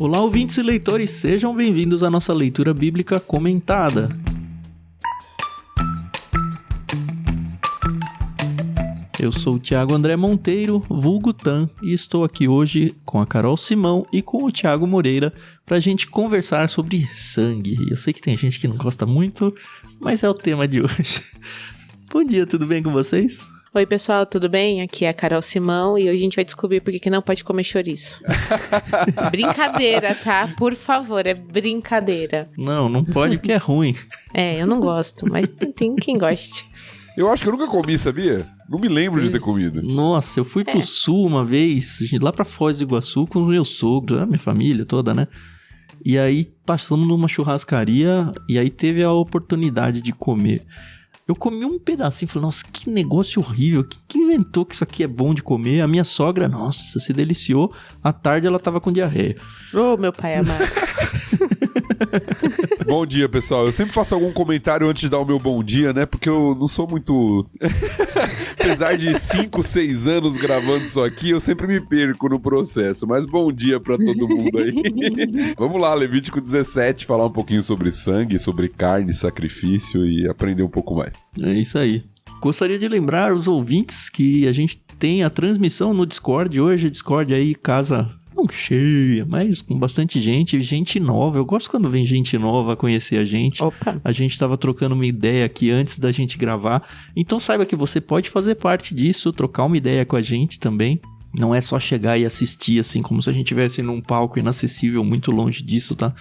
Olá, ouvintes e leitores, sejam bem-vindos à nossa leitura bíblica comentada. Eu sou o Thiago André Monteiro, vulgo Tan, e estou aqui hoje com a Carol Simão e com o Thiago Moreira pra gente conversar sobre sangue. Eu sei que tem gente que não gosta muito, mas é o tema de hoje. Bom dia, tudo bem com vocês? Oi pessoal, tudo bem? Aqui é a Carol Simão e hoje a gente vai descobrir por que não pode comer chouriço. Brincadeira, tá? Por favor, é brincadeira. Não pode porque é ruim. É, eu não gosto, mas tem quem goste. Eu acho que eu nunca comi, sabia? Não me lembro de ter comido. Nossa, eu fui pro sul uma vez, lá pra Foz do Iguaçu com os meus sogros, a minha família toda, né? E aí passamos numa churrascaria e aí teve a oportunidade de comer. Eu comi um pedacinho e falei, nossa, que negócio horrível. Quem inventou que isso aqui é bom de comer? A minha sogra, nossa, se deliciou. À tarde ela tava com diarreia. Ô, meu pai amado. Bom dia, pessoal. Eu sempre faço algum comentário antes de dar o meu bom dia, né? Porque eu não sou muito... Apesar de 5, 6 anos gravando isso aqui, eu sempre me perco no processo. Mas bom dia pra todo mundo aí. Vamos lá, Levítico 17, falar um pouquinho sobre sangue, sobre carne, sacrifício e aprender um pouco mais. É isso aí. Gostaria de lembrar os ouvintes que a gente tem a transmissão no Discord hoje. Discord aí, casa não cheia, mas com bastante gente nova. Eu gosto quando vem gente nova conhecer a gente. Opa. A gente estava trocando uma ideia aqui antes da gente gravar. Então saiba que você pode fazer parte disso, trocar uma ideia com a gente também. Não é só chegar e assistir, assim, como se a gente estivesse num palco inacessível, muito longe disso, tá?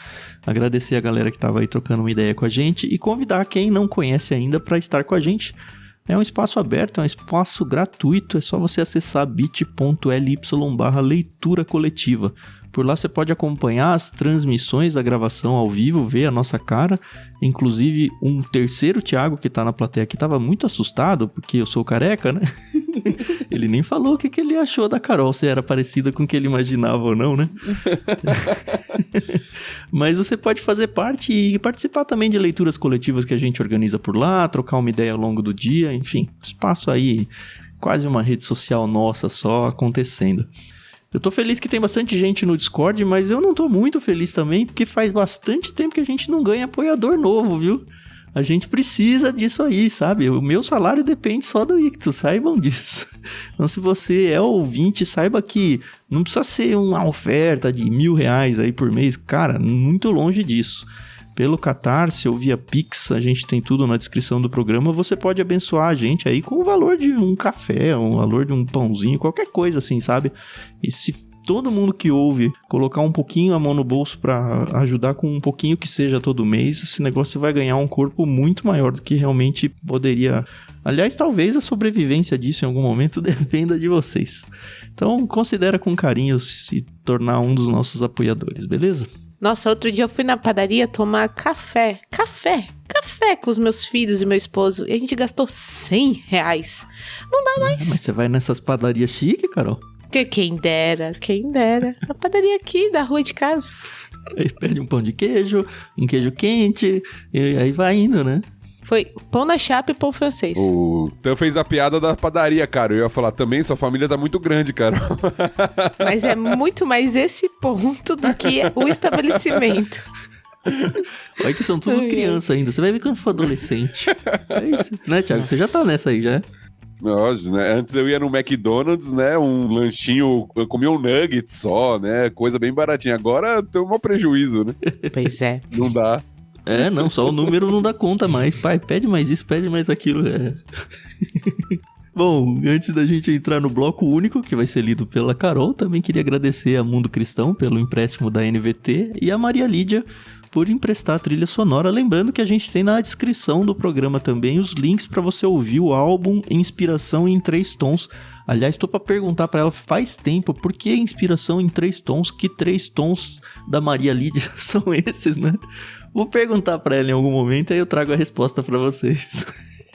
Agradecer a galera que estava aí trocando uma ideia com a gente e convidar quem não conhece ainda para estar com a gente. É um espaço aberto, é um espaço gratuito, é só você acessar bit.ly/leitura coletiva. Por lá você pode acompanhar as transmissões da gravação ao vivo, ver a nossa cara. Inclusive, um terceiro Thiago que tá na plateia aqui tava muito assustado, porque eu sou careca, né? Ele nem falou o que ele achou da Carol, se era parecida com o que ele imaginava ou não, né? Mas você pode fazer parte e participar também de leituras coletivas que a gente organiza por lá, trocar uma ideia ao longo do dia, enfim, espaço aí, quase uma rede social nossa só acontecendo. Eu tô feliz que tem bastante gente no Discord, mas eu não tô muito feliz também, porque faz bastante tempo que a gente não ganha apoiador novo, viu? A gente precisa disso aí, sabe? O meu salário depende só do Ictus, saibam disso. Então, se você é ouvinte, saiba que não precisa ser uma oferta de R$1.000 aí por mês. Cara, muito longe disso. Pelo Catarse ou via Pix, a gente tem tudo na descrição do programa, você pode abençoar a gente aí com o valor de um café, o valor de um pãozinho, qualquer coisa assim, sabe? E se todo mundo que ouve colocar um pouquinho a mão no bolso pra ajudar com um pouquinho que seja todo mês, esse negócio vai ganhar um corpo muito maior do que realmente poderia. Aliás, talvez a sobrevivência disso em algum momento dependa de vocês. Então, considera com carinho se tornar um dos nossos apoiadores, beleza? Nossa, outro dia eu fui na padaria tomar café com os meus filhos e meu esposo, e a gente gastou R$100. Não dá mais. Mas você vai nessas padarias chique, Carol? Quem dera. A padaria aqui da rua de casa. Aí pede um pão de queijo, um queijo quente, e aí vai indo, né? Foi pão na chapa e pão francês. O Tan fez a piada da padaria, cara. Eu ia falar também, sua família tá muito grande, cara. Mas é muito mais esse ponto do que o estabelecimento. Olha que são tudo criança ainda. Você vai ver quando for adolescente. É isso, né, Thiago? Nossa. Você já tá nessa aí, já? Nossa, né? Antes eu ia no McDonald's, né? Um lanchinho, eu comia um nugget só, né? Coisa bem baratinha. Agora tem um prejuízo, né? Pois é. Não dá. É, não, só o número não dá conta mais. Pai, pede mais isso, pede mais aquilo. É. Bom, antes da gente entrar no bloco único, que vai ser lido pela Carol, também queria agradecer a Mundo Cristão pelo empréstimo da NVT e a Maria Lídia por emprestar a trilha sonora. Lembrando que a gente tem na descrição do programa também os links para você ouvir o álbum Inspiração em 3 Tons. Aliás, estou para perguntar para ela faz tempo por que Inspiração em 3 Tons, que 3 tons da Maria Lídia são esses, né? Vou perguntar para ela em algum momento e aí eu trago a resposta para vocês.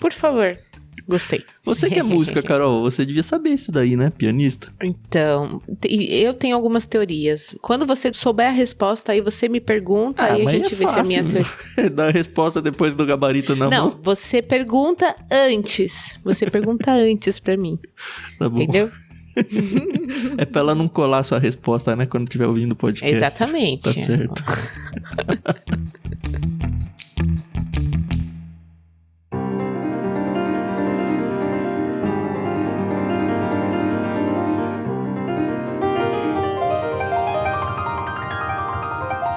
Por favor. Gostei. Você que é música, Carol, você devia saber isso daí, né? Pianista. Então, eu tenho algumas teorias. Quando você souber a resposta, aí você me pergunta, aí a gente vê se é a minha teoria. Dá a resposta depois do gabarito na mão. Não, você pergunta antes. Você pergunta antes pra mim. Tá bom. Entendeu? É pra ela não colar sua resposta, né? Quando estiver ouvindo o podcast. Exatamente. Tá certo.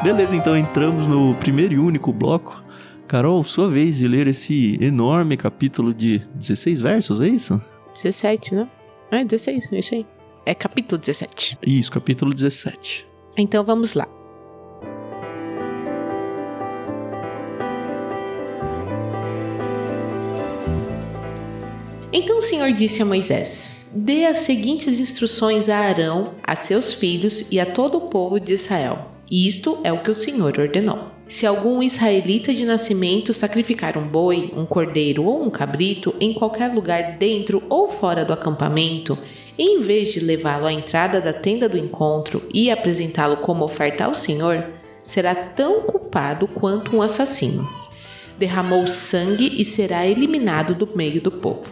Beleza, então entramos no primeiro e único bloco. Carol, sua vez de ler esse enorme capítulo de 16 versos, é isso? 17, né? É, 16, é isso aí. É capítulo 17. Isso, capítulo 17. Então vamos lá. Então o Senhor disse a Moisés: dê as seguintes instruções a Arão, a seus filhos e a todo o povo de Israel. Isto é o que o Senhor ordenou. Se algum israelita de nascimento sacrificar um boi, um cordeiro ou um cabrito em qualquer lugar dentro ou fora do acampamento, em vez de levá-lo à entrada da tenda do encontro e apresentá-lo como oferta ao Senhor, será tão culpado quanto um assassino. Derramou sangue e será eliminado do meio do povo.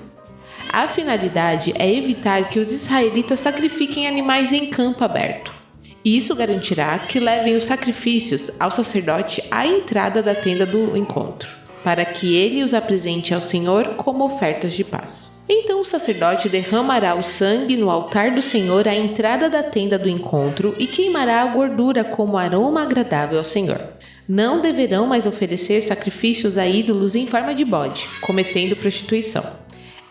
A finalidade é evitar que os israelitas sacrifiquem animais em campo aberto. Isso garantirá que levem os sacrifícios ao sacerdote à entrada da tenda do encontro, para que ele os apresente ao Senhor como ofertas de paz. Então o sacerdote derramará o sangue no altar do Senhor à entrada da tenda do encontro e queimará a gordura como aroma agradável ao Senhor. Não deverão mais oferecer sacrifícios a ídolos em forma de bode, cometendo prostituição.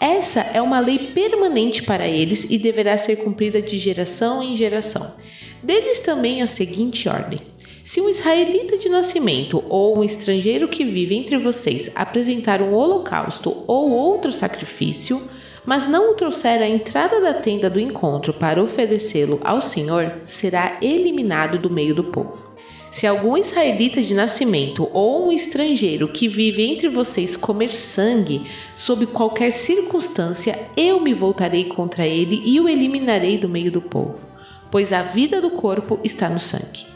Essa é uma lei permanente para eles e deverá ser cumprida de geração em geração. Deles também a seguinte ordem: se um israelita de nascimento ou um estrangeiro que vive entre vocês apresentar um holocausto ou outro sacrifício, mas não o trouxer à entrada da tenda do encontro para oferecê-lo ao Senhor, será eliminado do meio do povo. Se algum israelita de nascimento ou um estrangeiro que vive entre vocês comer sangue, sob qualquer circunstância, eu me voltarei contra ele e o eliminarei do meio do povo, pois a vida do corpo está no sangue.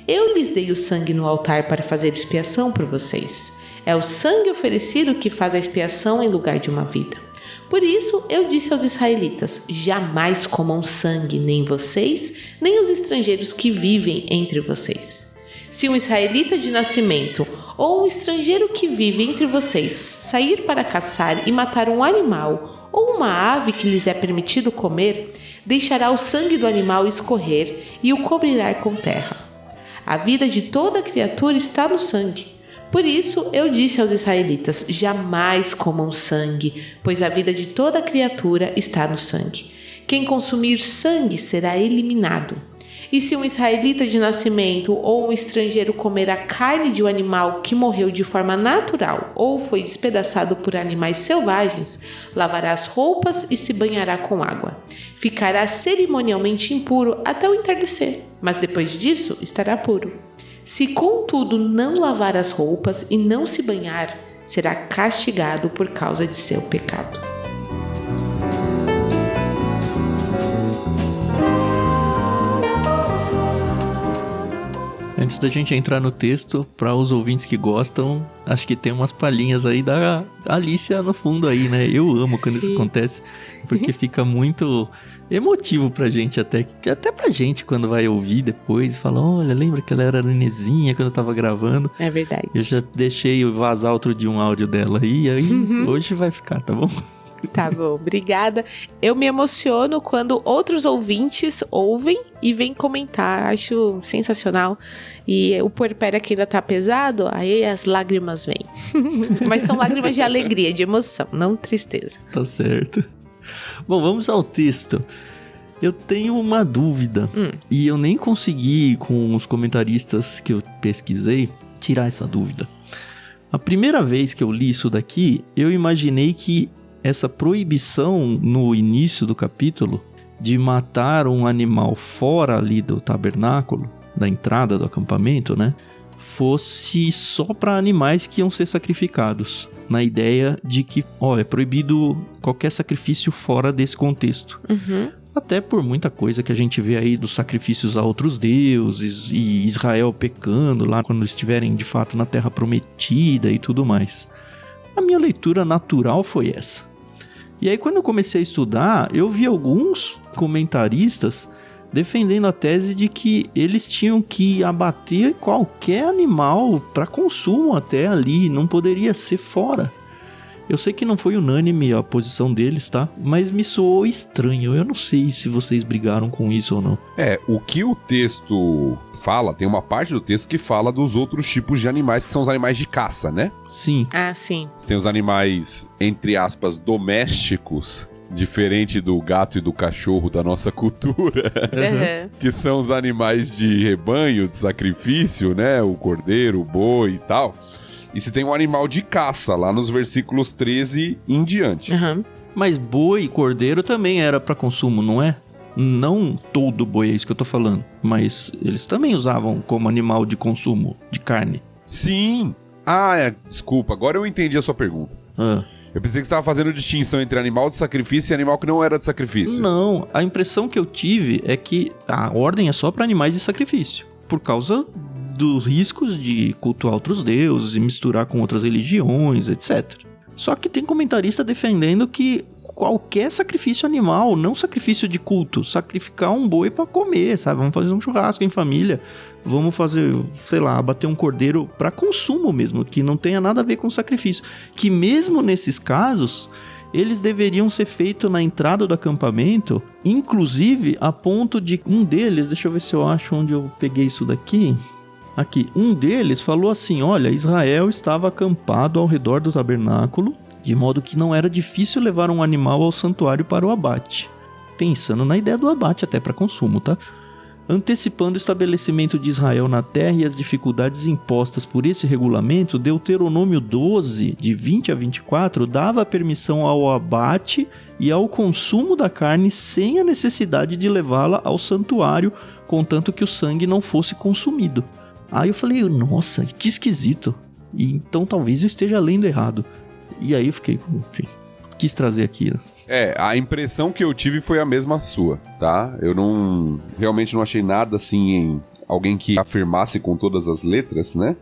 Eu lhes dei o sangue no altar para fazer expiação por vocês. É o sangue oferecido que faz a expiação em lugar de uma vida. Por isso, eu disse aos israelitas: jamais comam sangue, nem vocês, nem os estrangeiros que vivem entre vocês. Se um israelita de nascimento ou um estrangeiro que vive entre vocês sair para caçar e matar um animal ou uma ave que lhes é permitido comer, deixará o sangue do animal escorrer e o cobrirá com terra. A vida de toda criatura está no sangue. Por isso eu disse aos israelitas: jamais comam sangue, pois a vida de toda criatura está no sangue. Quem consumir sangue será eliminado. E se um israelita de nascimento ou um estrangeiro comer a carne de um animal que morreu de forma natural ou foi despedaçado por animais selvagens, lavará as roupas e se banhará com água. Ficará cerimonialmente impuro até o entardecer, mas depois disso estará puro. Se contudo não lavar as roupas e não se banhar, será castigado por causa de seu pecado. Antes da gente entrar no texto, para os ouvintes que gostam, acho que tem umas palhinhas aí da Alicia no fundo aí, né? Eu amo quando Isso acontece, porque fica muito emotivo pra gente até pra gente quando vai ouvir depois, fala: olha, lembra que ela era nenezinha quando eu tava gravando? É verdade. Eu já deixei vazar outro dia um áudio dela aí hoje vai ficar, tá bom? Tá bom, obrigada. Eu me emociono quando outros ouvintes ouvem e vêm comentar. Acho sensacional. E o puerpério aqui ainda tá pesado, aí as lágrimas vêm. Mas são lágrimas de alegria, de emoção, não tristeza. Tá certo. Bom, vamos ao texto. Eu tenho uma dúvida e eu nem consegui, com os comentaristas que eu pesquisei, tirar essa dúvida. A primeira vez que eu li isso daqui, eu imaginei que essa proibição no início do capítulo de matar um animal fora ali do tabernáculo, da entrada do acampamento, né, fosse só para animais que iam ser sacrificados, na ideia de que, é proibido qualquer sacrifício fora desse contexto. Até por muita coisa que a gente vê aí dos sacrifícios a outros deuses e Israel pecando lá quando estiverem de fato na Terra Prometida e tudo mais. A minha leitura natural foi essa. E aí quando eu comecei a estudar, eu vi alguns comentaristas defendendo a tese de que eles tinham que abater qualquer animal para consumo até ali, não poderia ser fora. Eu sei que não foi unânime a posição deles, tá? Mas me soou estranho. Eu não sei se vocês brigaram com isso ou não. O que o texto fala, tem uma parte do texto que fala dos outros tipos de animais, que são os animais de caça, né? Sim. Ah, sim. Você tem os animais, entre aspas, domésticos, diferente do gato e do cachorro da nossa cultura, que são os animais de rebanho, de sacrifício, né? O cordeiro, o boi e tal. E você tem um animal de caça, lá nos versículos 13 em diante. Mas boi e cordeiro também era para consumo, não é? Não todo boi, é isso que eu tô falando. Mas eles também usavam como animal de consumo, de carne. Sim. Desculpa, agora eu entendi a sua pergunta. Eu pensei que você estava fazendo distinção entre animal de sacrifício e animal que não era de sacrifício. Não, a impressão que eu tive é que a ordem é só para animais de sacrifício. Por causa dos riscos de cultuar outros deuses e misturar com outras religiões, etc. Só que tem comentarista defendendo que qualquer sacrifício animal, não sacrifício de culto, sacrificar um boi para comer, sabe? Vamos fazer um churrasco em família, vamos fazer, sei lá, abater um cordeiro para consumo mesmo, que não tenha nada a ver com sacrifício. Que mesmo nesses casos, eles deveriam ser feitos na entrada do acampamento, inclusive a ponto de um deles, deixa eu ver se eu acho onde eu peguei isso daqui. Aqui, um deles falou assim, olha, Israel estava acampado ao redor do tabernáculo, de modo que não era difícil levar um animal ao santuário para o abate. Pensando na ideia do abate até para consumo, tá? Antecipando o estabelecimento de Israel na terra e as dificuldades impostas por esse regulamento, Deuteronômio 12, de 20 a 24, dava permissão ao abate e ao consumo da carne sem a necessidade de levá-la ao santuário, contanto que o sangue não fosse consumido. Aí eu falei, nossa, que esquisito. E então talvez eu esteja lendo errado. E aí eu fiquei, enfim, quis trazer aqui. A impressão que eu tive foi a mesma sua, tá? Eu realmente não achei nada assim em alguém que afirmasse com todas as letras, né?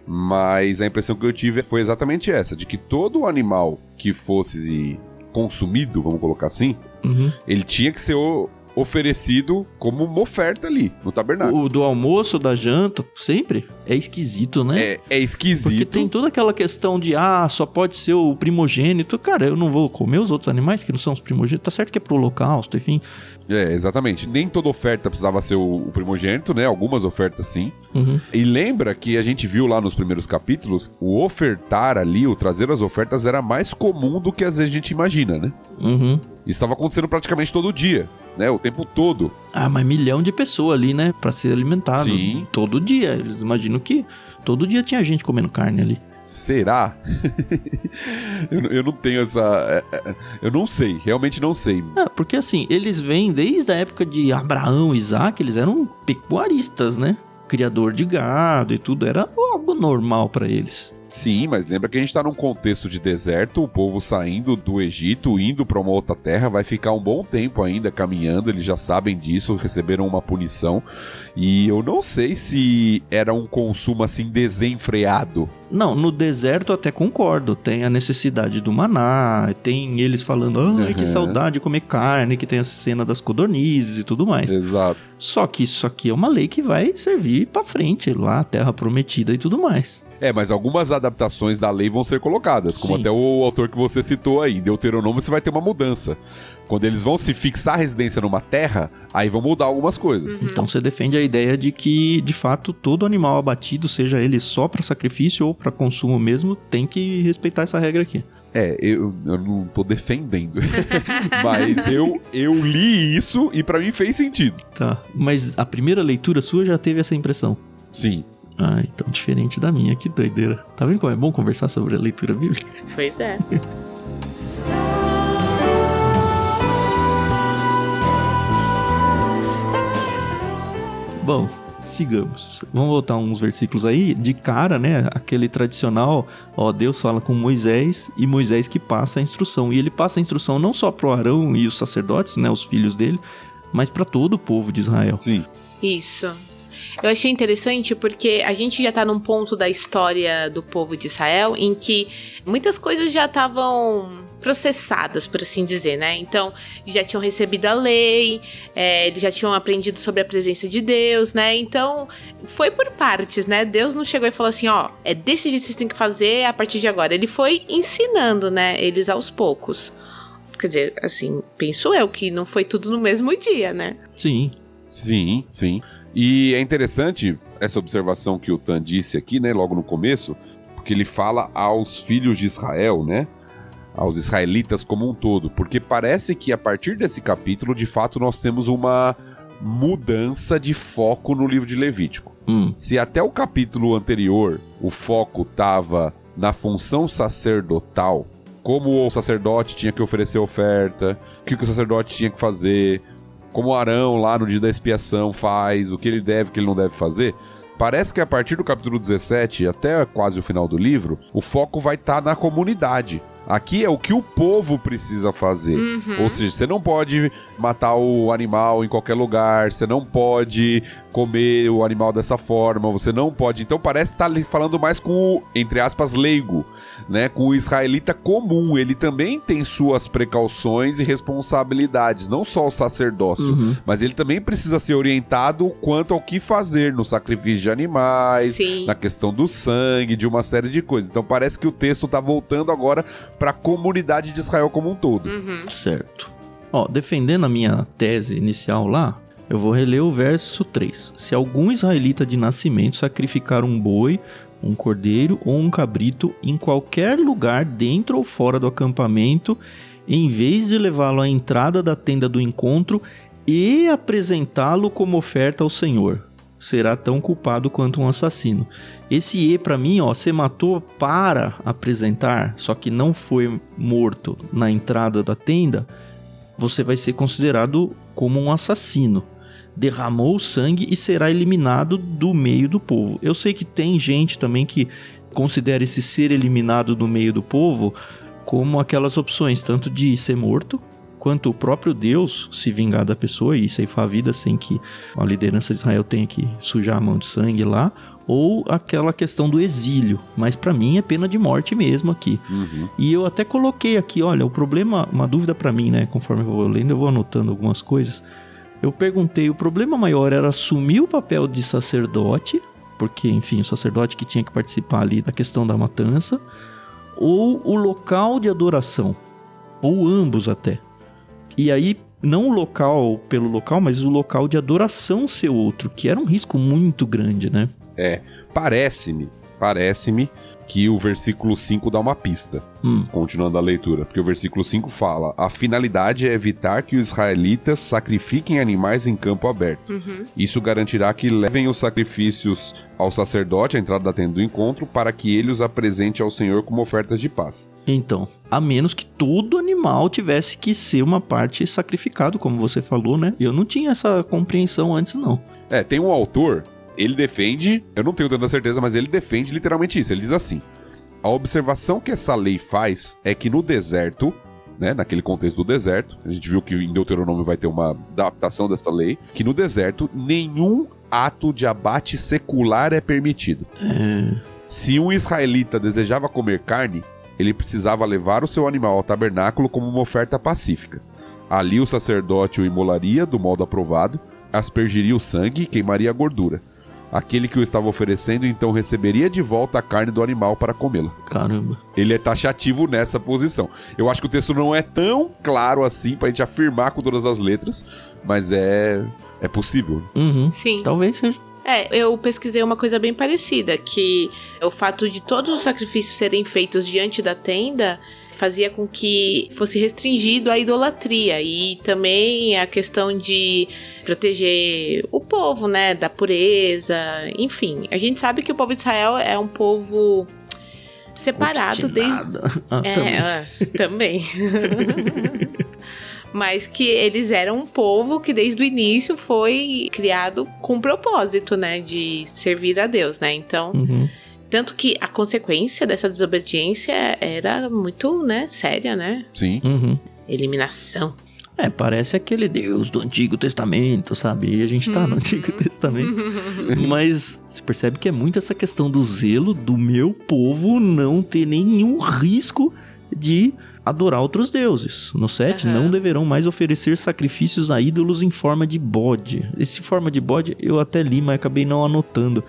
Mas a impressão que eu tive foi exatamente essa, de que todo animal que fosse consumido, vamos colocar assim, ele tinha que ser oferecido como uma oferta ali, no tabernáculo. O do almoço, da janta, sempre? É esquisito, né? É esquisito. Porque tem toda aquela questão de, só pode ser o primogênito. Cara, eu não vou comer os outros animais que não são os primogênitos. Tá certo que é pro holocausto, enfim. Exatamente. Nem toda oferta precisava ser o primogênito, né? Algumas ofertas sim. E lembra que a gente viu lá nos primeiros capítulos, o ofertar ali, o trazer as ofertas era mais comum do que às vezes a gente imagina, né? Isso estava acontecendo praticamente todo dia, né? O tempo todo. Mas milhão de pessoas ali, né? Pra ser alimentado. Sim. Todo dia. Eles imaginam que todo dia tinha gente comendo carne ali. Será? eu não tenho essa... Eu não sei, realmente não sei. Porque assim, eles vêm desde a época de Abraão e Isaac, eles eram pecuaristas, né? Criador de gado e tudo, era algo normal pra eles. Sim, mas lembra que a gente tá num contexto de deserto, o povo saindo do Egito, indo pra uma outra terra, vai ficar um bom tempo ainda caminhando, eles já sabem disso, receberam uma punição, e eu não sei se era um consumo assim desenfreado. Não, no deserto eu até concordo, tem a necessidade do maná, tem eles falando, que saudade de comer carne, que tem a cena das codornizes e tudo mais. Exato. Só que isso aqui é uma lei que vai servir pra frente, lá, a terra prometida e tudo mais. Mas algumas adaptações da lei vão ser colocadas, como até o autor que você citou aí, em Deuteronômio você vai ter uma mudança. Quando eles vão se fixar a residência numa terra, aí vão mudar algumas coisas. Então você defende a ideia de que, de fato, todo animal abatido, seja ele só para sacrifício ou para consumo mesmo, tem que respeitar essa regra aqui. Eu não tô defendendo, mas eu li isso e pra mim fez sentido. Tá, mas a primeira leitura sua já teve essa impressão? Sim. Então diferente da minha, que doideira. Tá vendo como é bom conversar sobre a leitura bíblica? Pois é. Bom, sigamos. Vamos voltar uns versículos aí. De cara, né? Aquele tradicional, Deus fala com Moisés e Moisés que passa a instrução. E ele passa a instrução não só pro Arão e os sacerdotes, né? Os filhos dele, mas para todo o povo de Israel. Sim. Isso. Eu achei interessante porque a gente já tá num ponto da história do povo de Israel em que muitas coisas já estavam processadas, por assim dizer, né? Então, já tinham recebido a lei, eles já tinham aprendido sobre a presença de Deus, né? Então, foi por partes, né? Deus não chegou e falou assim, ó, é desse jeito que vocês têm que fazer a partir de agora. Ele foi ensinando, né? Eles aos poucos. Quer dizer, assim, penso eu que não foi tudo no mesmo dia, né? Sim. Sim, sim. E é interessante essa observação que o Tan disse aqui, né? Logo no começo, porque ele fala aos filhos de Israel, né? Aos israelitas como um todo, porque parece que a partir desse capítulo, de fato, nós temos uma mudança de foco no livro de Levítico. Se até o capítulo anterior o foco estava na função sacerdotal, como o sacerdote tinha que oferecer oferta, o que o sacerdote tinha que fazer, como Arão lá no dia da expiação faz, o que ele deve, o que ele não deve fazer, parece que a partir do capítulo 17 até quase o final do livro, o foco vai estar na comunidade. Aqui é o que o povo precisa fazer. Ou seja, você não pode matar o animal em qualquer lugar, você não pode comer o animal dessa forma, você não pode... Então parece estar falando mais com o, entre aspas, leigo, né? Com o israelita comum. Ele também tem suas precauções e responsabilidades, não só o sacerdócio, mas ele também precisa ser orientado quanto ao que fazer no sacrifício de animais, Sim. na questão do sangue, de uma série de coisas. Então parece que o texto está voltando agora para a comunidade de Israel como um todo. Certo. Ó, defendendo a minha tese inicial lá, eu vou reler o verso 3. Se algum israelita de nascimento sacrificar um boi, um cordeiro ou um cabrito em qualquer lugar dentro ou fora do acampamento, em vez de levá-lo à entrada da tenda do encontro e apresentá-lo como oferta ao Senhor, será tão culpado quanto um assassino. Esse E pra mim, ó, você matou para apresentar, só que não foi morto na entrada da tenda, você vai ser considerado como um assassino. Derramou sangue e será eliminado do meio do povo. Eu sei que tem gente também que considera esse ser eliminado do meio do povo como aquelas opções, tanto de ser morto, quanto o próprio Deus se vingar da pessoa e ceifar a vida sem que a liderança de Israel tenha que sujar a mão de sangue lá, ou aquela questão do exílio, mas pra mim é pena de morte mesmo aqui. E eu até coloquei aqui, olha, o problema, uma dúvida pra mim, né, conforme eu vou lendo, eu vou anotando algumas coisas. Eu perguntei, o problema maior era assumir o papel de sacerdote, porque, enfim, o sacerdote que tinha que participar ali da questão da matança, ou o local de adoração, ou ambos até. E aí, não o local pelo local, mas o local de adoração ser outro, que era um risco muito grande, né? Parece-me que o versículo 5 dá uma pista, continuando a leitura, porque o versículo 5 fala: a finalidade é evitar que os israelitas sacrifiquem animais em campo aberto. Isso garantirá que levem os sacrifícios ao sacerdote à entrada da tenda do encontro, para que ele os apresente ao Senhor como ofertas de paz. Então, a menos que todo animal tivesse que ser uma parte sacrificado, como você falou, né? Eu não tinha essa compreensão antes, não. Tem um autor, ele defende, eu não tenho tanta certeza, mas ele defende literalmente isso. Ele diz assim: a observação que essa lei faz é que no deserto, né, naquele contexto do deserto, a gente viu que em Deuteronômio vai ter uma adaptação dessa lei, que no deserto nenhum ato de abate secular é permitido. Se um israelita desejava comer carne, ele precisava levar o seu animal ao tabernáculo como uma oferta pacífica. Ali o sacerdote o imolaria do modo aprovado, aspergiria o sangue e queimaria a gordura. Aquele que o estava oferecendo então receberia de volta a carne do animal para comê-la. Caramba. Ele é taxativo nessa posição. Eu acho que o texto não é tão claro assim pra gente afirmar com todas as letras, mas é possível. Sim. Talvez seja. Eu pesquisei uma coisa bem parecida, que o fato de todos os sacrifícios serem feitos diante da tenda fazia com que fosse restringido a idolatria e também a questão de proteger o povo, né, da pureza, enfim. A gente sabe que o povo de Israel é um povo separado também. Mas que eles eram um povo que desde o início foi criado com propósito, né, de servir a Deus, né, então... Tanto que a consequência dessa desobediência era muito, né, séria, né? Sim. Eliminação. Parece aquele Deus do Antigo Testamento, sabe? E a gente tá no Antigo Testamento. Mas você percebe que é muito essa questão do zelo do meu povo não ter nenhum risco de adorar outros deuses. No 7, não deverão mais oferecer sacrifícios a ídolos em forma de bode. Esse forma de bode eu até li, mas acabei não anotando.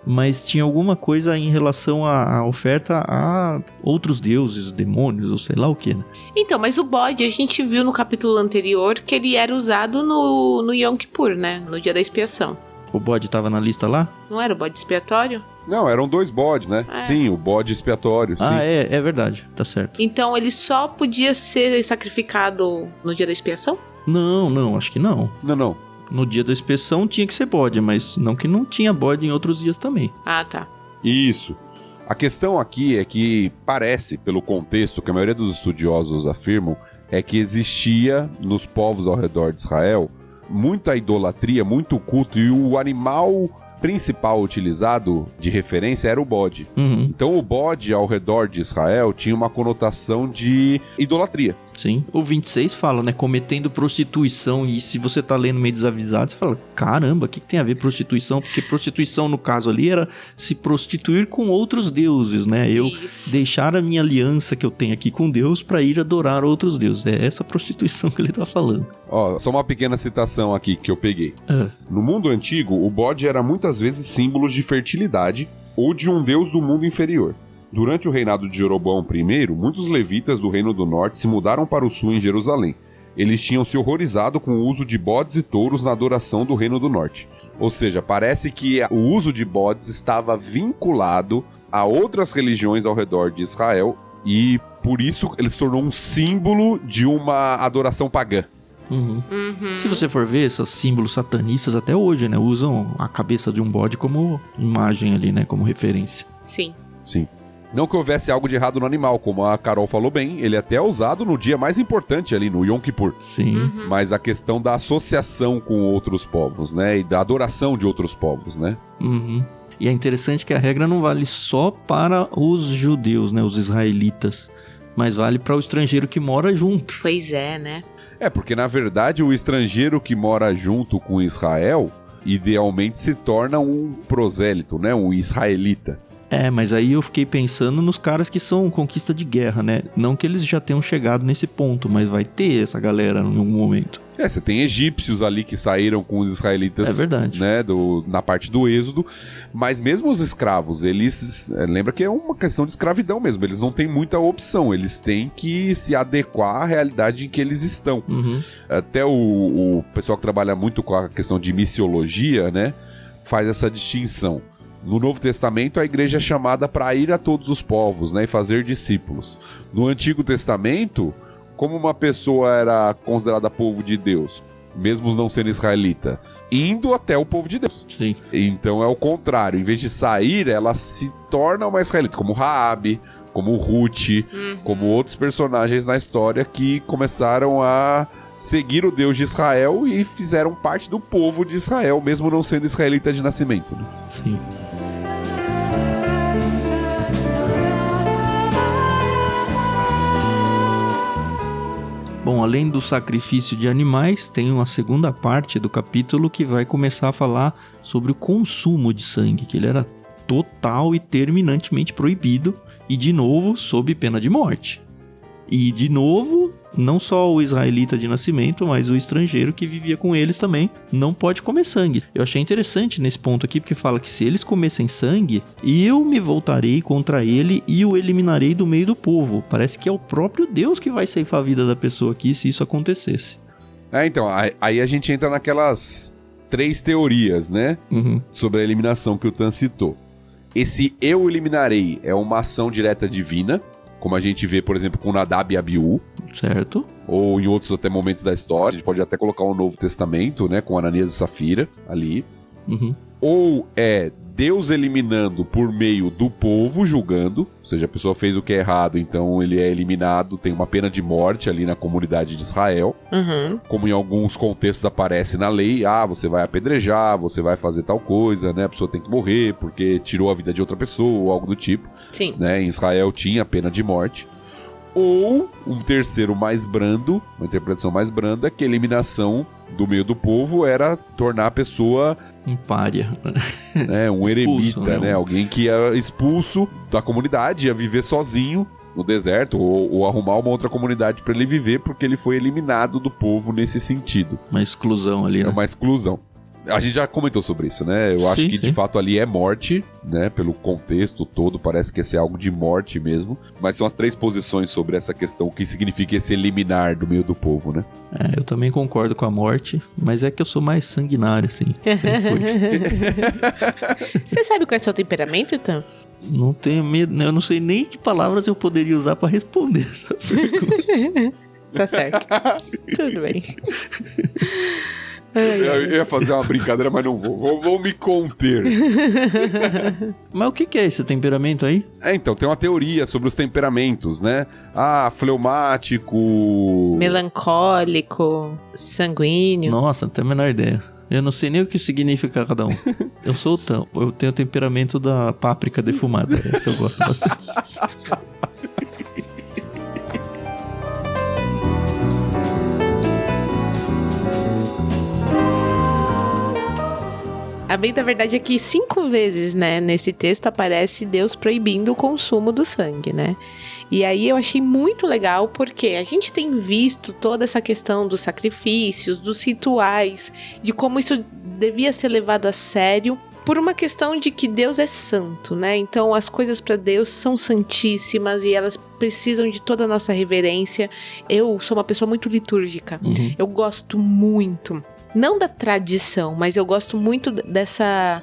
Mas tinha alguma coisa em relação à oferta a outros deuses, demônios, ou sei lá o que, né? Então, mas o bode, a gente viu no capítulo anterior que ele era usado no Yom Kippur, né? No dia da expiação. O bode tava na lista lá? Não era o bode expiatório? Não, eram 2 bodes, né? Sim, o bode expiatório, sim. É verdade, tá certo. Então ele só podia ser sacrificado no dia da expiação? Não, acho que não. Não. No dia da expiação tinha que ser bode, mas não que não tinha bode em outros dias também. Ah, tá. Isso. A questão aqui é que parece, pelo contexto que a maioria dos estudiosos afirmam, é que existia nos povos ao redor de Israel muita idolatria, muito culto, e o animal principal utilizado de referência era o bode. Então o bode ao redor de Israel tinha uma conotação de idolatria. Sim, o 26 fala, né, cometendo prostituição, e se você tá lendo meio desavisado, você fala, caramba, o que tem a ver prostituição? Porque prostituição, no caso ali, era se prostituir com outros deuses, né? Eu deixar a minha aliança que eu tenho aqui com Deus pra ir adorar outros deuses. É essa prostituição que ele tá falando. Ó, só uma pequena citação aqui que eu peguei. No mundo antigo, o bode era muitas vezes símbolo de fertilidade ou de um deus do mundo inferior. Durante o reinado de Jeroboão I, muitos levitas do Reino do Norte se mudaram para o sul em Jerusalém. Eles tinham se horrorizado com o uso de bodes e touros na adoração do Reino do Norte. Ou seja, parece que o uso de bodes estava vinculado a outras religiões ao redor de Israel e por isso ele se tornou um símbolo de uma adoração pagã. Se você for ver, esses símbolos satanistas até hoje, né, usam a cabeça de um bode como imagem ali, né, como referência. Sim. Não que houvesse algo de errado no animal, como a Carol falou bem, ele até é usado no dia mais importante ali, no Yom Kippur. Sim. Mas a questão da associação com outros povos, né? E da adoração de outros povos, né? E é interessante que a regra não vale só para os judeus, né? Os israelitas. Mas vale para o estrangeiro que mora junto. Pois é, né? Porque na verdade o estrangeiro que mora junto com Israel, idealmente se torna um prosélito, né? Um israelita. Mas aí eu fiquei pensando nos caras que são conquista de guerra, né? Não que eles já tenham chegado nesse ponto, mas vai ter essa galera em algum momento. Você tem egípcios ali que saíram com os israelitas. É verdade. Né, na parte do êxodo. Mas mesmo os escravos, eles... lembra que é uma questão de escravidão mesmo. Eles não têm muita opção. Eles têm que se adequar à realidade em que eles estão. Até o pessoal que trabalha muito com a questão de missiologia, né? Faz essa distinção. No Novo Testamento, a igreja é chamada para ir a todos os povos, né, e fazer discípulos. No Antigo Testamento, como uma pessoa era considerada povo de Deus, mesmo não sendo israelita, indo até o povo de Deus. Sim. Então é o contrário. Em vez de sair, ela se torna uma israelita, como Raabe, como Ruth, como outros personagens na história que começaram a seguir o Deus de Israel e fizeram parte do povo de Israel, mesmo não sendo israelita de nascimento. Né? Sim. Bom, além do sacrifício de animais, tem uma segunda parte do capítulo que vai começar a falar sobre o consumo de sangue, que ele era total e terminantemente proibido, e de novo, sob pena de morte. E de novo, não só o israelita de nascimento, mas o estrangeiro que vivia com eles também não pode comer sangue. Eu achei interessante nesse ponto aqui, porque fala que se eles comessem sangue, eu me voltarei contra ele e o eliminarei do meio do povo. Parece que é o próprio Deus que vai ceifar a vida da pessoa aqui se isso acontecesse. Então, aí a gente entra naquelas 3 teorias, né? Sobre a eliminação que o Tan citou. Esse eu eliminarei é uma ação direta divina, como a gente vê, por exemplo, com Nadab e Abiú. Certo. Ou em outros até momentos da história. A gente pode até colocar o Novo Testamento, né? Com Ananias e Safira ali. Ou é Deus eliminando por meio do povo julgando. Ou seja, a pessoa fez o que é errado, então ele é eliminado. Tem uma pena de morte ali na comunidade de Israel. Como em alguns contextos aparece na lei. Você vai apedrejar, você vai fazer tal coisa, né? A pessoa tem que morrer porque tirou a vida de outra pessoa ou algo do tipo. Sim. Né? Em Israel tinha pena de morte. ou um terceiro mais brando, uma interpretação mais branda, que a eliminação do meio do povo era tornar a pessoa um pária. Um Expulso, eremita, né? Alguém que ia expulso da comunidade, ia viver sozinho no deserto, ou arrumar uma outra comunidade para ele viver, porque ele foi eliminado do povo nesse sentido. Uma exclusão ali, né? É uma exclusão. A gente já comentou sobre isso, né? Eu acho que de fato ali é morte, né? Pelo contexto todo, parece que esse é algo de morte mesmo. Mas são as 3 posições sobre essa questão, o que significa esse eliminar do meio do povo, né? Eu também concordo com a morte, mas é que eu sou mais sanguinário, assim. Sempre fui. Você sabe qual é o seu temperamento, então? Não tenho medo, eu não sei nem que palavras eu poderia usar pra responder essa pergunta. Tá certo. Tudo bem. Eu ia fazer uma brincadeira, mas não vou. Vou me conter. Mas o que é esse temperamento aí? Então, tem uma teoria sobre os temperamentos, né? Fleumático... Melancólico, sanguíneo. Nossa, não tenho a menor ideia. Eu não sei nem o que significa cada um. Eu tenho o temperamento da páprica defumada. Esse eu gosto bastante. A bem da verdade é que 5 vezes, né, nesse texto aparece Deus proibindo o consumo do sangue, né? E aí eu achei muito legal porque a gente tem visto toda essa questão dos sacrifícios, dos rituais, de como isso devia ser levado a sério por uma questão de que Deus é santo, né? Então as coisas para Deus são santíssimas e elas precisam de toda a nossa reverência. Eu sou uma pessoa muito litúrgica. Eu gosto muito, não da tradição, mas eu gosto muito dessa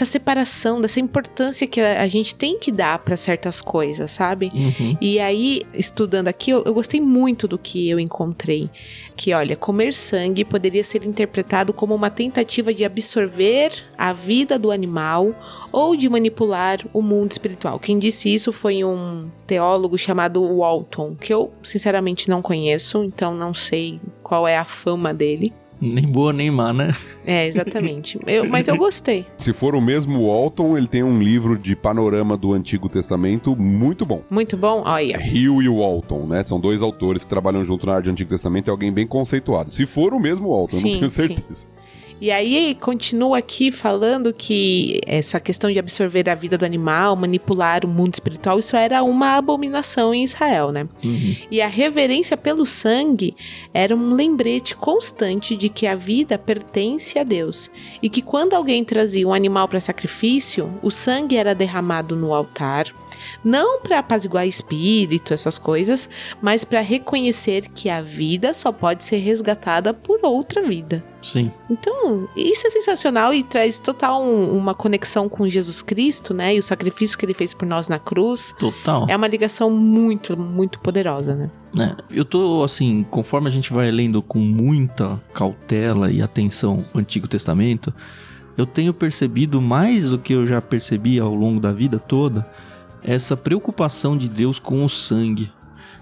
separação, dessa importância que a gente tem que dar para certas coisas, sabe? E aí, estudando aqui, eu gostei muito do que eu encontrei. Que, olha, comer sangue poderia ser interpretado como uma tentativa de absorver a vida do animal ou de manipular o mundo espiritual. Quem disse isso foi um teólogo chamado Walton, que eu, sinceramente, não conheço, então não sei qual é a fama dele. Nem boa, nem má, né? Exatamente. Mas eu gostei. Se for o mesmo Walton, ele tem um livro de panorama do Antigo Testamento muito bom. Muito bom? Olha. Hill e Walton, né? São 2 autores que trabalham junto na área de Antigo Testamento. É alguém bem conceituado. Se for o mesmo Walton, eu não tenho certeza. Sim. E aí, continua aqui falando que essa questão de absorver a vida do animal, manipular o mundo espiritual, isso era uma abominação em Israel, né? E a reverência pelo sangue era um lembrete constante de que a vida pertence a Deus. E que quando alguém trazia um animal para sacrifício, o sangue era derramado no altar, não para apaziguar espírito, essas coisas, mas para reconhecer que a vida só pode ser resgatada por outra vida. Sim. Então, isso é sensacional e traz total uma conexão com Jesus Cristo, né? E o sacrifício que ele fez por nós na cruz. Total. É uma ligação muito, muito poderosa, né? Eu tô, assim, conforme a gente vai lendo com muita cautela e atenção o Antigo Testamento, eu tenho percebido mais do que eu já percebi ao longo da vida toda, essa preocupação de Deus com o sangue.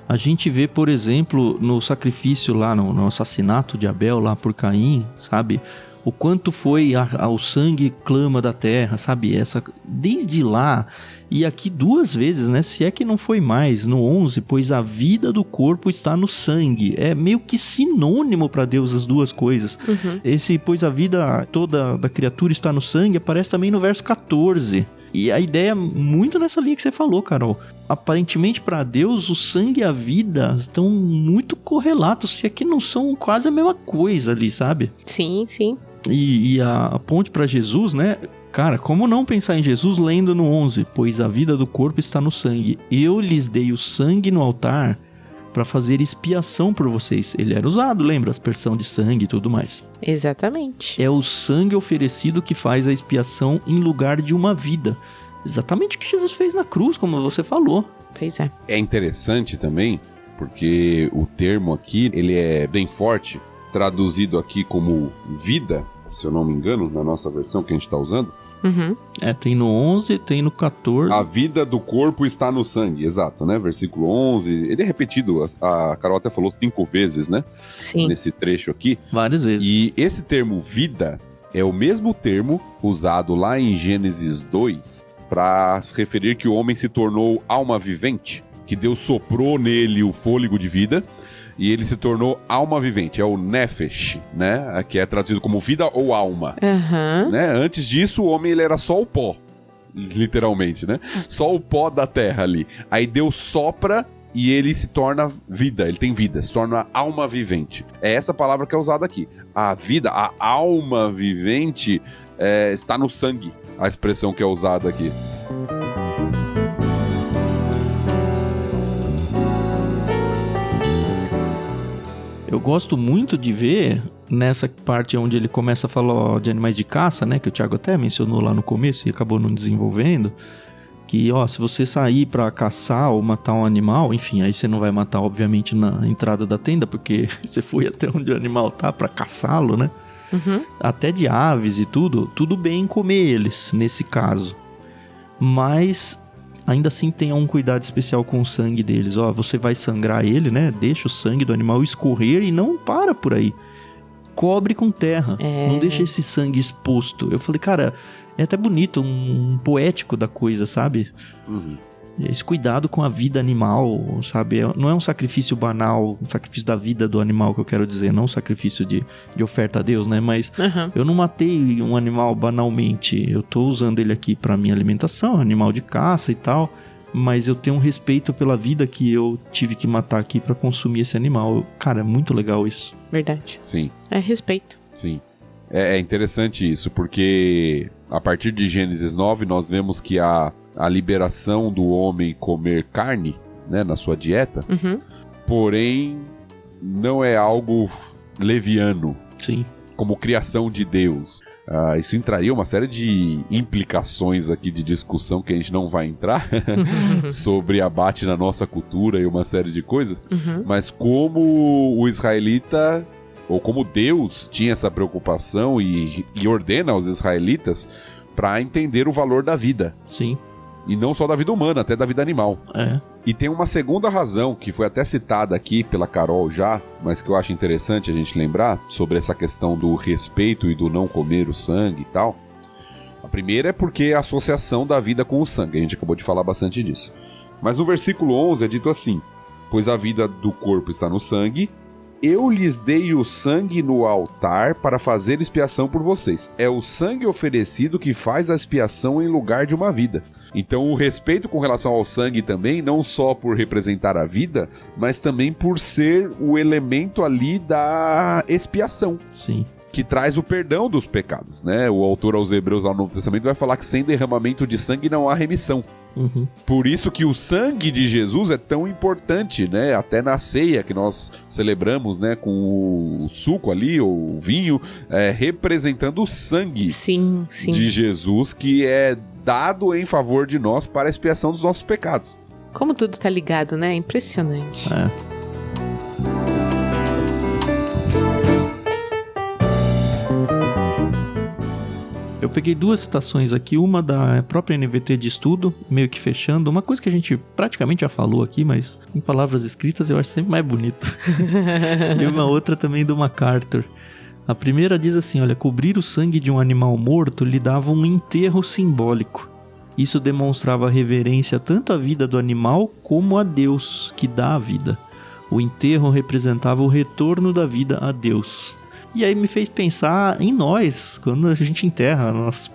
A gente vê, por exemplo, no sacrifício lá, no assassinato de Abel lá por Caim, sabe? O quanto foi ao sangue clama da terra, sabe? Desde lá, e aqui 2 vezes, né? Se é que não foi mais, no 11, pois a vida do corpo está no sangue. É meio que sinônimo para Deus as 2 coisas. Esse, pois a vida toda da criatura está no sangue, aparece também no verso 14. E a ideia é muito nessa linha que você falou, Carol. Aparentemente, para Deus, o sangue e a vida estão muito correlatos, se é que não são quase a mesma coisa ali, sabe? Sim, sim. E a ponte para Jesus, né? Cara, como não pensar em Jesus lendo no 11? Pois a vida do corpo está no sangue. Eu lhes dei o sangue no altar para fazer expiação por vocês. Ele era usado, lembra? Aspersão de sangue e tudo mais. Exatamente. É o sangue oferecido que faz a expiação em lugar de uma vida. Exatamente o que Jesus fez na cruz, como você falou. Pois é. É interessante também, porque o termo aqui, ele é bem forte, traduzido aqui como vida, se eu não me engano, na nossa versão que a gente está usando. Tem no 11, tem no 14. A vida do corpo está no sangue, exato, né? Versículo 11, ele é repetido, a Carol até falou 5 vezes, né? Sim. Nesse trecho aqui. Várias vezes. E esse termo vida é o mesmo termo usado lá em Gênesis 2 para se referir que o homem se tornou alma vivente. que Deus soprou nele o fôlego de vida, e ele se tornou alma vivente, é o Nefesh, né? Que é traduzido como vida ou alma. Né? Antes disso, o homem ele era só o pó, literalmente, né? Só o pó da terra ali. Aí Deus sopra e ele se torna vida, ele tem vida, se torna alma vivente. É essa palavra que é usada aqui. A vida, a alma vivente está no sangue, a expressão que é usada aqui. Eu gosto muito de ver nessa parte onde ele começa a falar de animais de caça, né? Que o Thiago até mencionou lá no começo e acabou não desenvolvendo. Que, se você sair pra caçar ou matar um animal, enfim, aí você não vai matar, obviamente, na entrada da tenda, porque você foi até onde o animal tá pra caçá-lo, né? Até de aves e tudo bem comer eles, nesse caso. Mas ainda assim tenha um cuidado especial com o sangue deles. Você vai sangrar ele, né? Deixa o sangue do animal escorrer e não para por aí. Cobre com terra. Não deixa esse sangue exposto. Eu falei, cara, é até bonito, um poético da coisa, sabe? Esse cuidado com a vida animal, sabe? Não é um sacrifício banal, um sacrifício da vida do animal que eu quero dizer, não um sacrifício de oferta a Deus, né? Mas eu não matei um animal banalmente, eu tô usando ele aqui pra minha alimentação, animal de caça e tal, mas eu tenho um respeito pela vida que eu tive que matar aqui pra consumir esse animal. Cara, é muito legal isso. Verdade. Sim. É respeito. Sim. É interessante isso, porque a partir de Gênesis 9 nós vemos que a liberação do homem comer carne, né, na sua dieta, porém não é algo leviano. Sim. Como criação de Deus. Isso entraria uma série de implicações aqui de discussão que a gente não vai entrar sobre abate na nossa cultura e uma série de coisas, mas como o israelita, ou como Deus tinha essa preocupação e ordena aos israelitas para entender o valor da vida. Sim. E não só da vida humana, até da vida animal. É. E tem uma segunda razão, que foi até citada aqui pela Carol já, mas que eu acho interessante a gente lembrar, sobre essa questão do respeito e do não comer o sangue e tal. A primeira é porque a associação da vida com o sangue, a gente acabou de falar bastante disso. Mas no versículo 11 é dito assim: pois a vida do corpo está no sangue, eu lhes dei o sangue no altar para fazer expiação por vocês. É o sangue oferecido que faz a expiação em lugar de uma vida. Então o respeito com relação ao sangue também, não só por representar a vida, mas também por ser o elemento ali da expiação. Sim. Que traz o perdão dos pecados, né? O autor aos Hebreus ao Novo Testamento vai falar que sem derramamento de sangue não há remissão. Por isso que o sangue de Jesus é tão importante, né? Até na ceia que nós celebramos, né? Com o suco ali, ou o vinho, representando o sangue de Jesus, que é dado em favor de nós para a expiação dos nossos pecados. Como tudo tá ligado, né? Impressionante. Eu peguei duas citações aqui, uma da própria NVT de estudo, meio que fechando, uma coisa que a gente praticamente já falou aqui, mas em palavras escritas eu acho sempre mais bonito. E uma outra também do MacArthur. A primeira diz assim, olha, cobrir o sangue de um animal morto lhe dava um enterro simbólico. Isso demonstrava reverência tanto à vida do animal como a Deus, que dá a vida. O enterro representava o retorno da vida a Deus. E aí me fez pensar em nós, quando a gente enterra nossos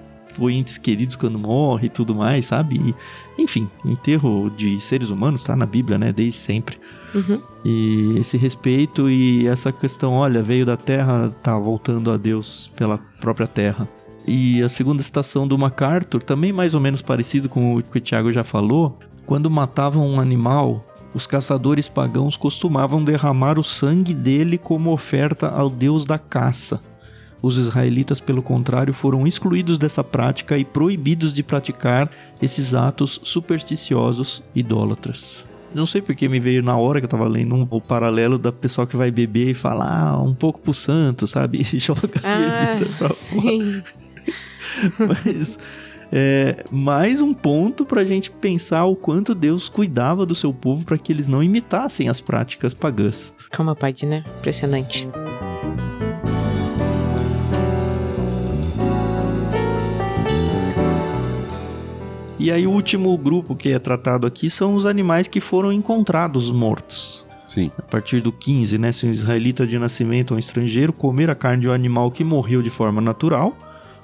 entes queridos quando morre e tudo mais, sabe? E, enfim, enterro de seres humanos tá na Bíblia, né? Desde sempre. E esse respeito e essa questão, olha, veio da terra, tá voltando a Deus pela própria terra. E a segunda citação do MacArthur, também mais ou menos parecido com o que o Thiago já falou, quando matavam um animal, os caçadores pagãos costumavam derramar o sangue dele como oferta ao deus da caça. Os israelitas, pelo contrário, foram excluídos dessa prática e proibidos de praticar esses atos supersticiosos idólatras. Não sei porque me veio na hora que eu tava lendo o paralelo da pessoa que vai beber e fala um pouco pro santo, sabe? E joga a bebida pra fora. Mas mais um ponto pra gente pensar o quanto Deus cuidava do seu povo para que eles não imitassem as práticas pagãs. Como pode, né? Impressionante. E aí o último grupo que é tratado aqui são os animais que foram encontrados mortos. Sim. A partir do 15, né? Se um israelita de nascimento ou um estrangeiro comer a carne de um animal que morreu de forma natural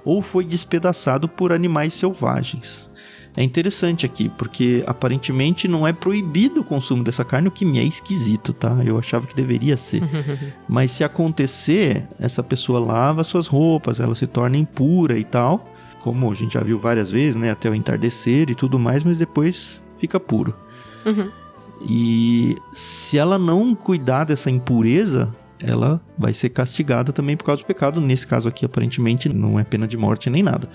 ou foi despedaçado por animais selvagens. É interessante aqui, porque aparentemente não é proibido o consumo dessa carne, o que me é esquisito, tá? Eu achava que deveria ser. Mas se acontecer, essa pessoa lava suas roupas, ela se torna impura e tal, como a gente já viu várias vezes, né? Até o entardecer e tudo mais, mas depois fica puro. E se ela não cuidar dessa impureza, ela vai ser castigada também por causa do pecado. Nesse caso aqui, aparentemente, não é pena de morte nem nada.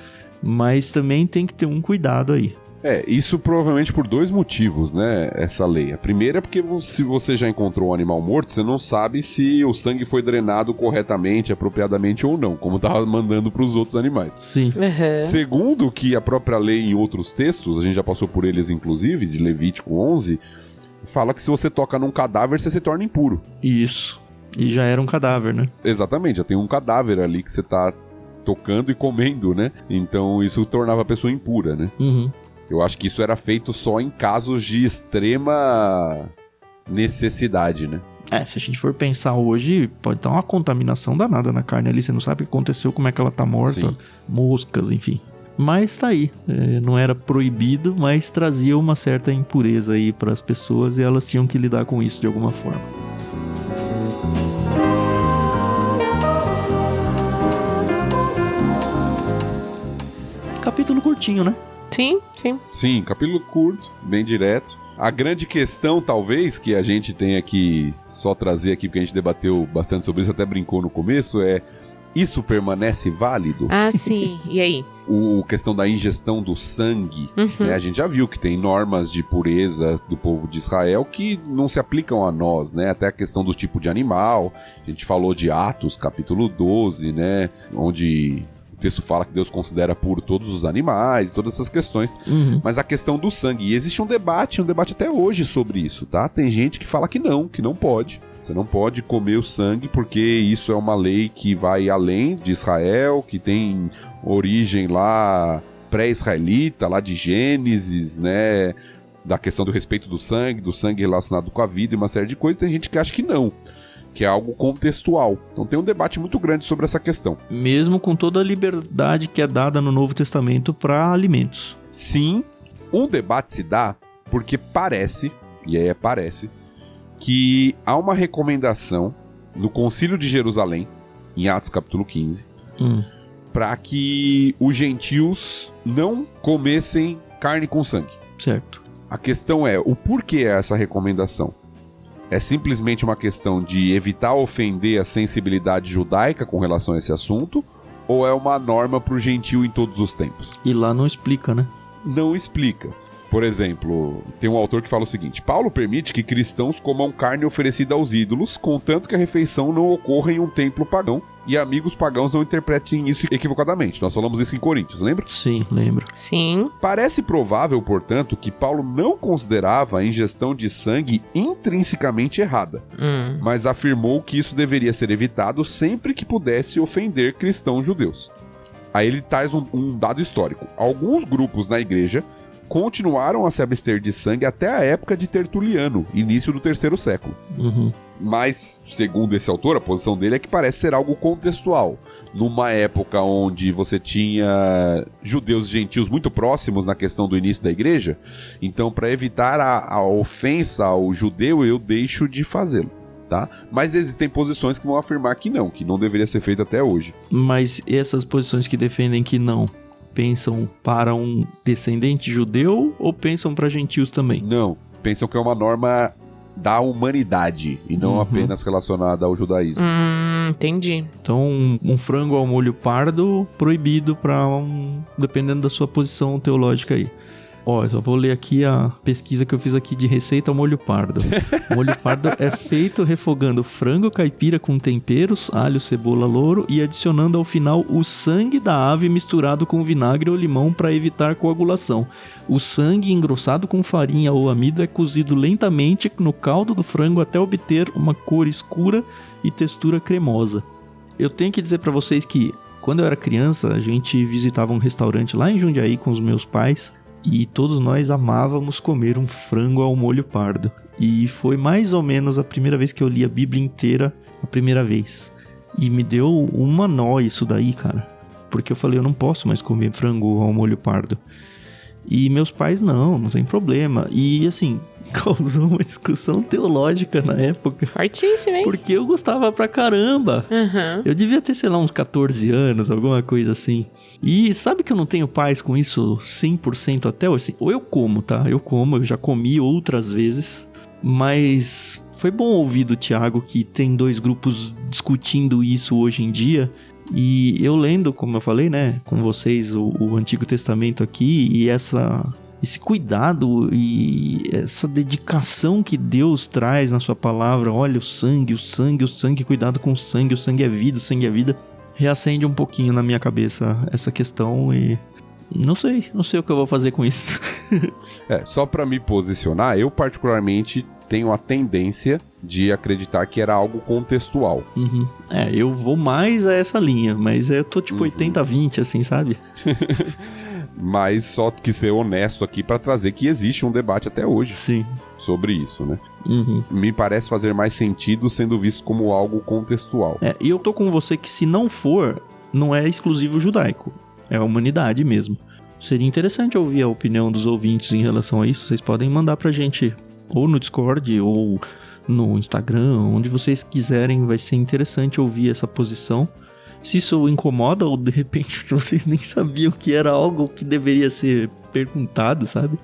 Mas também tem que ter um cuidado aí. Isso provavelmente por 2 motivos, né, essa lei. A primeira é porque se você já encontrou um animal morto, você não sabe se o sangue foi drenado corretamente, apropriadamente ou não, como tava mandando para os outros animais. Sim. Segundo, que a própria lei em outros textos, a gente já passou por eles inclusive, de Levítico 11, fala que se você toca num cadáver, você se torna impuro. Isso. E já era um cadáver, né? Exatamente, já tem um cadáver ali que você tá tocando e comendo, né? Então isso tornava a pessoa impura, né? Eu acho que isso era feito só em casos de extrema necessidade, né? Se a gente for pensar hoje, pode estar uma contaminação danada na carne ali, você não sabe o que aconteceu, como é que ela tá morta, Sim. Moscas, enfim. Mas tá aí, não era proibido, mas trazia uma certa impureza aí para as pessoas e elas tinham que lidar com isso de alguma forma. Capítulo curtinho, né? Sim. Sim, capítulo curto, bem direto. A grande questão, talvez, que a gente tenha que só trazer aqui, porque a gente debateu bastante sobre isso, até brincou no começo, é: isso permanece válido? Sim. E aí? A questão da ingestão do sangue, né? A gente já viu que tem normas de pureza do povo de Israel que não se aplicam a nós, né? Até a questão do tipo de animal. A gente falou de Atos, capítulo 12, né? Onde o texto fala que Deus considera puro todos os animais, todas essas questões. Mas a questão do sangue, e existe um debate até hoje sobre isso, tá? Tem gente que fala que não pode. Você não pode comer o sangue porque isso é uma lei que vai além de Israel, que tem origem lá pré-israelita, lá de Gênesis, né? Da questão do respeito do sangue relacionado com a vida e uma série de coisas. Tem gente que acha que não, que é algo contextual. Então tem um debate muito grande sobre essa questão. Mesmo com toda a liberdade que é dada no Novo Testamento para alimentos. Sim, um debate se dá porque parece, que há uma recomendação no Concílio de Jerusalém, em Atos capítulo 15, para que os gentios não comessem carne com sangue. Certo. A questão é, o porquê é essa recomendação? É simplesmente uma questão de evitar ofender a sensibilidade judaica com relação a esse assunto? Ou é uma norma para o gentio em todos os tempos? E lá não explica, né? Não explica. Por exemplo, tem um autor que fala o seguinte: Paulo permite que cristãos comam carne oferecida aos ídolos, contanto que a refeição não ocorra em um templo pagão e amigos pagãos não interpretem isso equivocadamente. Nós falamos isso em Coríntios, lembra? Sim, lembro. Sim. Parece provável, portanto, que Paulo não considerava a ingestão de sangue intrinsecamente errada, mas afirmou que isso deveria ser evitado sempre que pudesse ofender cristãos judeus. Aí ele traz um dado histórico. Alguns grupos na igreja continuaram a se abster de sangue até a época de Tertuliano, início do 3º século. Mas, segundo esse autor, a posição dele é que parece ser algo contextual. Numa época onde você tinha judeus e gentios muito próximos na questão do início da igreja, então, para evitar a ofensa ao judeu, eu deixo de fazê-lo. Tá? Mas existem posições que vão afirmar que não deveria ser feito até hoje. Mas essas posições que defendem que não, pensam para um descendente judeu ou pensam para gentios também? Não, pensam que é uma norma da humanidade e não apenas relacionada ao judaísmo. Entendi. Então, um frango ao molho pardo proibido para dependendo da sua posição teológica aí. Ó, eu só vou ler aqui a pesquisa que eu fiz aqui de receita ao molho pardo. O molho pardo é feito refogando frango caipira com temperos, alho, cebola, louro e adicionando ao final o sangue da ave misturado com vinagre ou limão para evitar coagulação. O sangue engrossado com farinha ou amido é cozido lentamente no caldo do frango até obter uma cor escura e textura cremosa. Eu tenho que dizer para vocês que quando eu era criança, a gente visitava um restaurante lá em Jundiaí com os meus pais. e todos nós amávamos comer um frango ao molho pardo. E foi mais ou menos a primeira vez que eu li a Bíblia inteira, a primeira vez. E me deu uma nó isso daí, cara. Porque eu falei, eu não posso mais comer frango ao molho pardo. E meus pais, não tem problema. E assim, causou uma discussão teológica na época. Fortíssimo, hein? Porque eu gostava pra caramba. Uhum. Eu devia ter, sei lá, uns 14 anos, alguma coisa assim. E sabe que eu não tenho paz com isso 100% até hoje? Ou eu como, tá? Eu já comi outras vezes. Mas foi bom ouvir do Thiago que tem 2 grupos discutindo isso hoje em dia. E eu lendo, como eu falei, né, com vocês, o Antigo Testamento aqui, e esse cuidado e essa dedicação que Deus traz na sua palavra, olha o sangue, cuidado com o sangue é vida, reacende um pouquinho na minha cabeça essa questão e não sei o que eu vou fazer com isso. Só pra me posicionar, eu particularmente tenho a tendência de acreditar que era algo contextual. Uhum. Eu vou mais a essa linha, mas eu tô tipo 80-20, assim, sabe? Mas só que ser honesto aqui pra trazer que existe um debate até hoje. Sim. Sobre isso, né? Uhum. Me parece fazer mais sentido sendo visto como algo contextual. E eu tô com você que se não for, não é exclusivo judaico. É a humanidade mesmo. Seria interessante ouvir a opinião dos ouvintes em relação a isso. Vocês podem mandar pra gente ou no Discord ou no Instagram, onde vocês quiserem. Vai ser interessante ouvir essa posição. Se isso incomoda ou de repente vocês nem sabiam que era algo que deveria ser perguntado, sabe?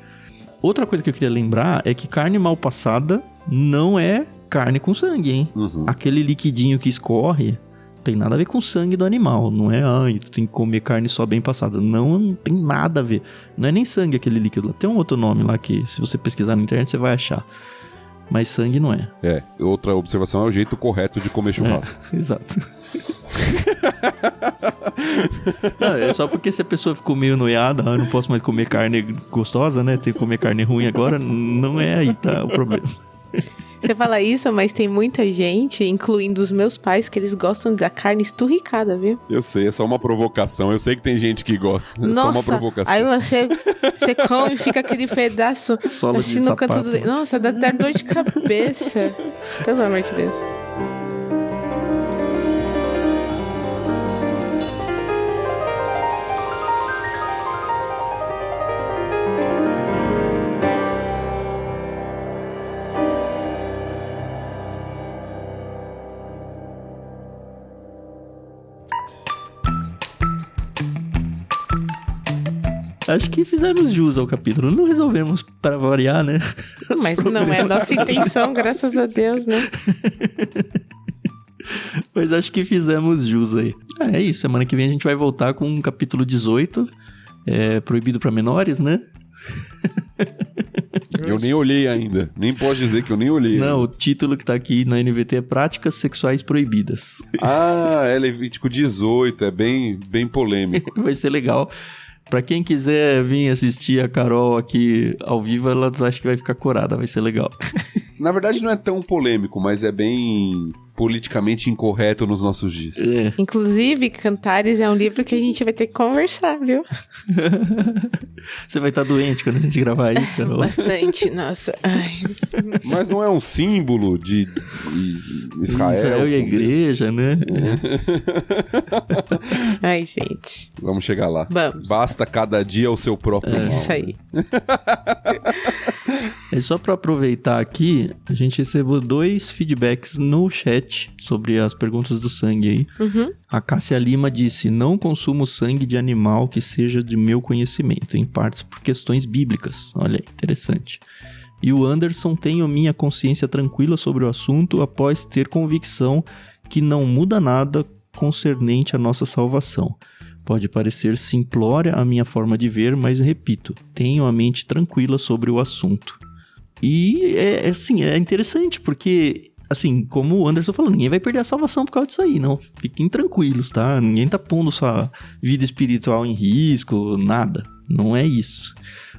Outra coisa que eu queria lembrar é que carne mal passada não é carne com sangue, hein? Uhum. Aquele liquidinho que escorre tem nada a ver com o sangue do animal. Não é, tu tem que comer carne só bem passada. Não tem nada a ver. Não é nem sangue aquele líquido lá. Tem um outro nome lá que, se você pesquisar na internet, você vai achar. Mas sangue não é. Outra observação é o jeito correto de comer churrasco. Exato. Não, é só porque se a pessoa ficou meio noiada, eu não posso mais comer carne gostosa, né? Tem que comer carne ruim agora. Não é aí, tá, o problema. Você fala isso, mas tem muita gente, incluindo os meus pais, que eles gostam da carne esturricada, viu? Eu sei, é só uma provocação. Eu sei que tem gente que gosta. É Nossa, só uma provocação. Aí você come e fica aquele pedaço Sola assim de no sapato. canto do... Nossa, dá dor de cabeça. Pelo amor de Deus. Acho que fizemos jus ao capítulo. Não resolvemos para variar, né? Mas não é nossa intenção, graças a Deus, né? Mas acho que fizemos jus aí. É isso, semana que vem a gente vai voltar com o capítulo 18. Proibido para menores, né? Eu nem olhei ainda. Nem posso dizer que eu nem olhei. Não, ainda. o título que tá aqui na NVT é Práticas Sexuais Proibidas. É Levítico 18. É bem polêmico. Vai ser legal. Pra quem quiser vir assistir a Carol aqui ao vivo, ela acho que vai ficar corada, vai ser legal. Na verdade não é tão polêmico, mas é bem politicamente incorreto nos nossos dias. Inclusive, Cantares é um livro que a gente vai ter que conversar, viu? Você vai estar doente quando a gente gravar isso, Carol. Bastante, nossa. Ai. Mas não é um símbolo de Israel? E a igreja, né? Ai, gente. Vamos chegar lá. Vamos. Basta cada dia o seu próprio mal. Isso aí. Só pra aproveitar aqui, a gente recebeu 2 feedbacks no chat sobre as perguntas do sangue aí. Uhum. A Cássia Lima disse: não consumo sangue de animal que seja de meu conhecimento, em partes por questões bíblicas. Olha aí, interessante. E o Anderson: tenho minha consciência tranquila sobre o assunto após ter convicção que não muda nada concernente à nossa salvação. Pode parecer simplória a minha forma de ver, mas repito, tenho a mente tranquila sobre o assunto. E é interessante, porque, assim, como o Anderson falou, ninguém vai perder a salvação por causa disso aí, não. Fiquem tranquilos, tá? Ninguém tá pondo sua vida espiritual em risco, nada. Não é isso.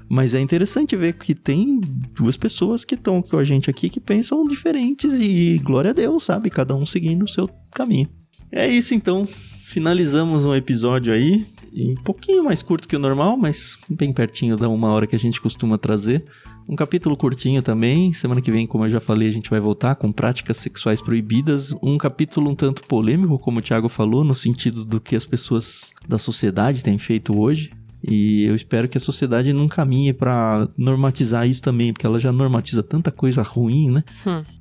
Mas é interessante ver que tem 2 pessoas que estão com a gente aqui que pensam diferentes e glória a Deus, sabe? Cada um seguindo o seu caminho. É isso, então. Finalizamos um episódio aí. E um pouquinho mais curto que o normal, mas bem pertinho da 1 hora que a gente costuma trazer. Um capítulo curtinho também. Semana que vem, como eu já falei, a gente vai voltar com práticas sexuais proibidas. Um capítulo um tanto polêmico, como o Thiago falou, no sentido do que as pessoas da sociedade têm feito hoje. E eu espero que a sociedade não caminhe pra normatizar isso também, porque ela já normatiza tanta coisa ruim, né?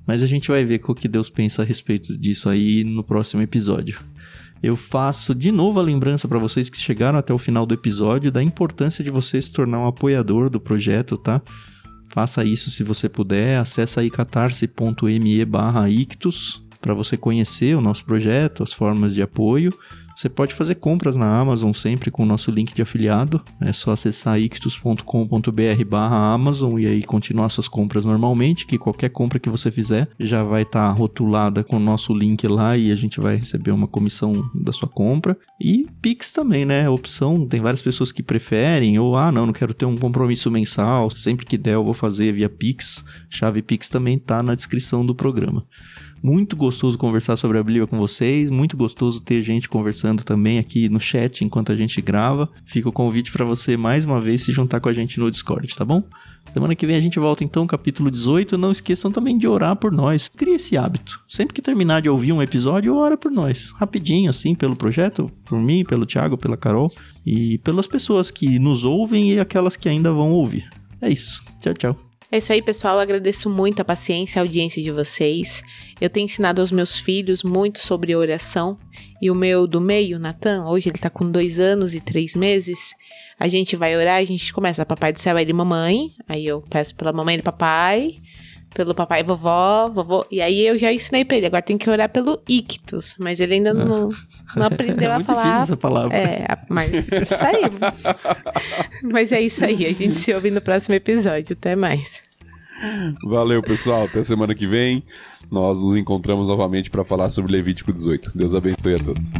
Mas a gente vai ver o que Deus pensa a respeito disso aí no próximo episódio. Eu faço de novo a lembrança para vocês que chegaram até o final do episódio da importância de você se tornar um apoiador do projeto, tá? Faça isso se você puder. Acesse aí catarse.me/ictus para você conhecer o nosso projeto, as formas de apoio. Você pode fazer compras na Amazon sempre com o nosso link de afiliado. É só acessar ictus.com.br/Amazon e aí continuar suas compras normalmente, que qualquer compra que você fizer já vai estar rotulada com o nosso link lá e a gente vai receber uma comissão da sua compra. E Pix também, né? Opção, tem várias pessoas que preferem, ou não quero ter um compromisso mensal, sempre que der eu vou fazer via Pix. Chave Pix também tá na descrição do programa. Muito gostoso conversar sobre a Bíblia com vocês, muito gostoso ter gente conversando também aqui no chat enquanto a gente grava. Fica o convite para você mais uma vez se juntar com a gente no Discord, tá bom? Semana que vem a gente volta então, capítulo 18. Não esqueçam também de orar por nós. Crie esse hábito. Sempre que terminar de ouvir um episódio, ora por nós. Rapidinho, assim, pelo projeto, por mim, pelo Thiago, pela Carol e pelas pessoas que nos ouvem e aquelas que ainda vão ouvir. É isso. Tchau, tchau. É isso aí, pessoal. Eu agradeço muito a paciência e a audiência de vocês. Eu tenho ensinado aos meus filhos muito sobre oração. E o meu do meio, Natan, hoje ele tá com 2 anos e 3 meses. A gente vai orar, a gente começa Papai do Céu, ele e mamãe. Aí eu peço pela mamãe e do papai, pelo papai e vovô. E aí eu já ensinei pra ele. Agora tem que orar pelo ictus. Mas ele ainda não aprendeu a falar. É muito difícil essa palavra. Mas isso aí. Mas é isso aí. A gente se ouve no próximo episódio. Até mais. Valeu, pessoal. Até semana que vem. Nós nos encontramos novamente para falar sobre Levítico 18. Deus abençoe a todos.